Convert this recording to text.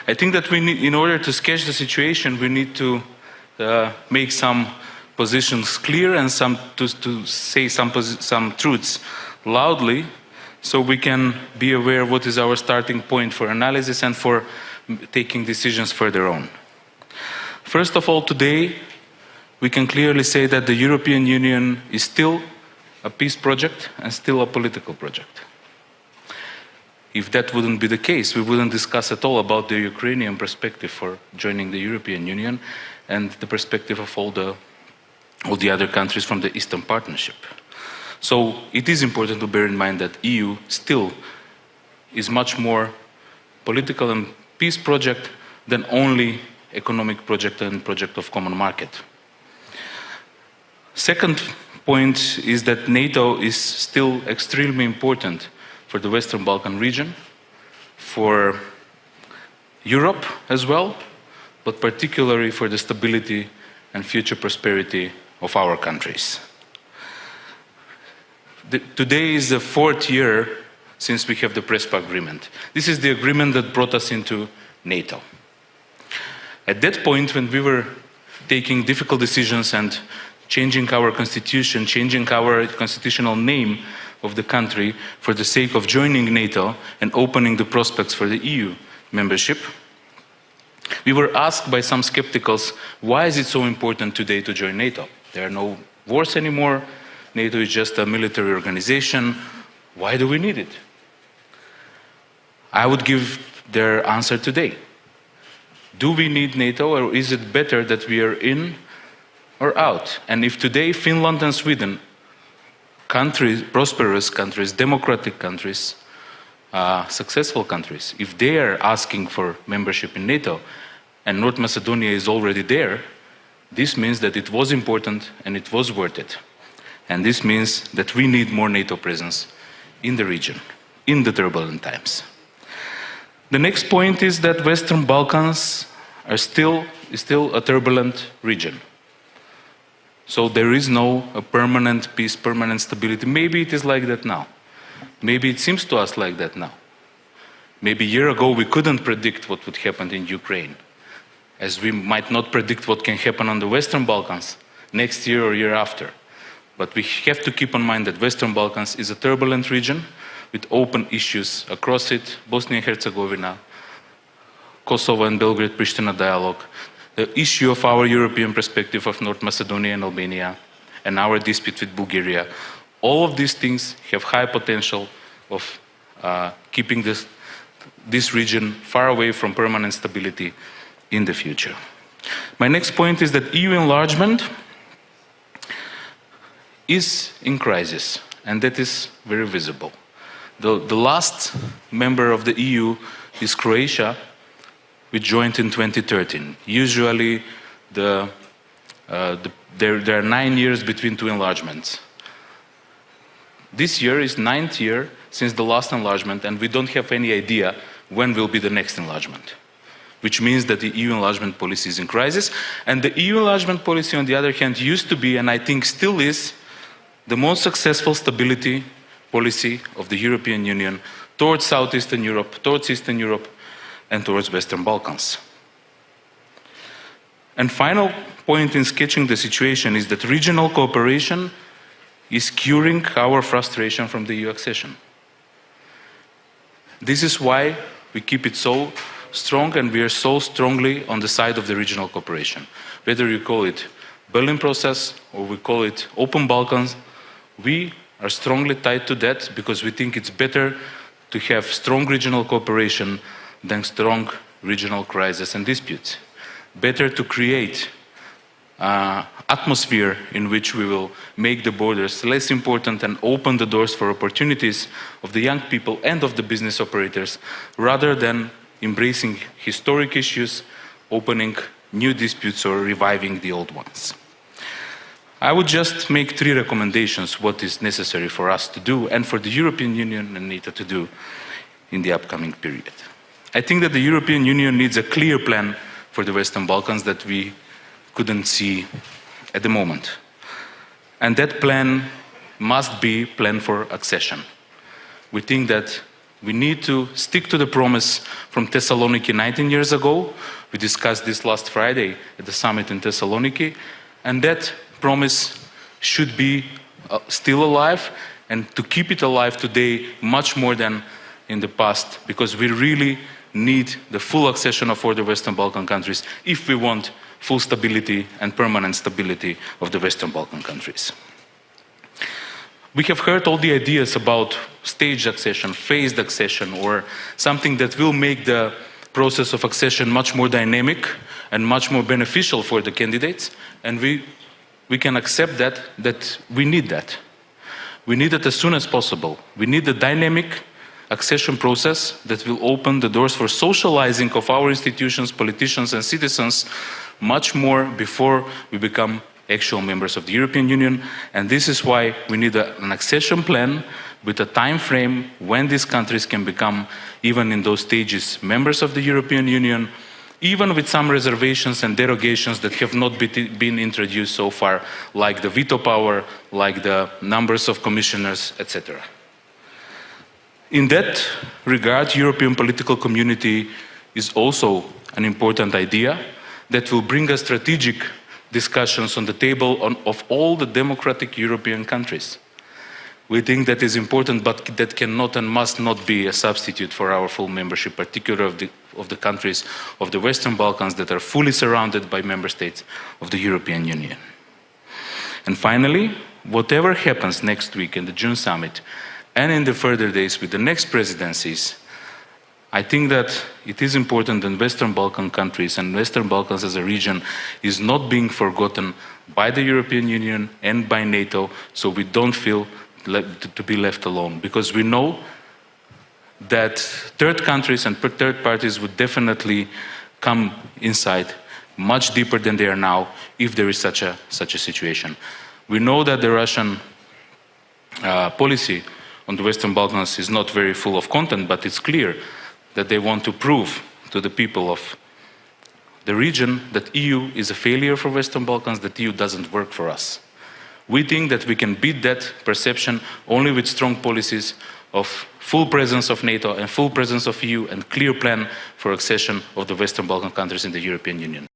I think that we need, in order to sketch the situation, we need to make some positions clear and to say some truths loudly, so we can be aware of what is our starting point for analysis and for taking decisions further on. First of all, today, we can clearly say that the European Union is still a peace project and still a political project. If that wouldn't be the case, we wouldn't discuss at all about the Ukrainian perspective for joining the European Union and the perspective of all the other countries from the Eastern Partnership. So it is important to bear in mind that EU still is much more political and peace project than only economic project and project of common market. Second point is that NATO is still extremely important for the Western Balkan region, for Europe as well, but particularly for the stability and future prosperity of our countries. Today is the 4th year since we have the Prespा agreement. This is the agreement that brought us into NATO. At that point, when we were taking difficult decisions and changing our constitution, changing our constitutional name of the country for the sake of joining NATO and opening the prospects for the EU membership, we were asked by some skepticals, why is it so important today to join NATO? There are no wars anymore, NATO is just a military organization, why do we need it? I would give their answer today. Do we need NATO, or is it better that we are in or out? And if today Finland and Sweden, countries, prosperous countries, democratic countries, successful countries, if they are asking for membership in NATO and North Macedonia is already there, this means that it was important and it was worth it. And this means that we need more NATO presence in the region, in the turbulent times. The next point is that Western Balkans are still a turbulent region. So there is no permanent peace, permanent stability. Maybe it is like that now. Maybe it seems to us like that now. Maybe a year ago we couldn't predict what would happen in Ukraine, as we might not predict what can happen on the Western Balkans next year or year after. But we have to keep in mind that Western Balkans is a turbulent region with open issues across it, Bosnia and Herzegovina, Kosovo and Belgrade-Pristina dialogue, the issue of our European perspective of North Macedonia and Albania, and our dispute with Bulgaria. All of these things have high potential of keeping this region far away from permanent stability in the future. My next point is that EU enlargement is in crisis, and that is very visible. The last member of the EU is Croatia, which joined in 2013. Usually there are 9 years between two enlargements. This year is 9th year since the last enlargement, and we don't have any idea when will be the next enlargement, which means that the EU enlargement policy is in crisis. And the EU enlargement policy, on the other hand, used to be, and I think still is, the most successful stability policy of the European Union towards Southeastern Europe, towards Eastern Europe, and towards Western Balkans. And final point in sketching the situation is that regional cooperation is curing our frustration from the EU accession. This is why we keep it so strong, and we are so strongly on the side of the regional cooperation. Whether you call it Berlin process or we call it Open Balkans, we are strongly tied to that because we think it's better to have strong regional cooperation than strong regional crises and disputes. Better to create atmosphere in which we will make the borders less important and open the doors for opportunities of the young people and of the business operators, rather than embracing historic issues, opening new disputes or reviving the old ones. I would just make 3 recommendations what is necessary for us to do and for the European Union and NATO to do in the upcoming period. I think that the European Union needs a clear plan for the Western Balkans that we couldn't see at the moment. And that plan must be plan for accession. we think that we need to stick to the promise from Thessaloniki 19 years ago. We discussed this last Friday at the summit in Thessaloniki, and that promise should be still alive, and to keep it alive today much more than in the past, because we really need the full accession of all the Western Balkan countries if we want full stability and permanent stability of the Western Balkan countries. We have heard all the ideas about staged accession, phased accession, or something that will make the process of accession much more dynamic and much more beneficial for the candidates, and we can accept that we need that. We need it as soon as possible. We need a dynamic accession process that will open the doors for socializing of our institutions, politicians and citizens much more before we become actual members of the European Union. And this is why we need an accession plan with a time frame when these countries can become, even in those stages, members of the European Union, even with some reservations and derogations that have not been introduced so far, like the veto power, like the numbers of commissioners, etc. In that regard, European political community is also an important idea that will bring us strategic discussions on the table of all the democratic European countries. We think that is important, but that cannot and must not be a substitute for our full membership, particularly of the countries of the Western Balkans that are fully surrounded by member states of the European Union. And finally, whatever happens next week in the June summit and in the further days with the next presidencies, I think that it is important that Western Balkan countries and Western Balkans as a region is not being forgotten by the European Union and by NATO, so we don't feel to be left alone, because we know that third countries and third parties would definitely come inside much deeper than they are now if there is such a situation. We know that the Russian policy on the Western Balkans is not very full of content, but it's clear that they want to prove to the people of the region that EU is a failure for Western Balkans, that EU doesn't work for us. We think that we can beat that perception only with strong policies of full presence of NATO and full presence of EU and clear plan for accession of the Western Balkan countries in the European Union.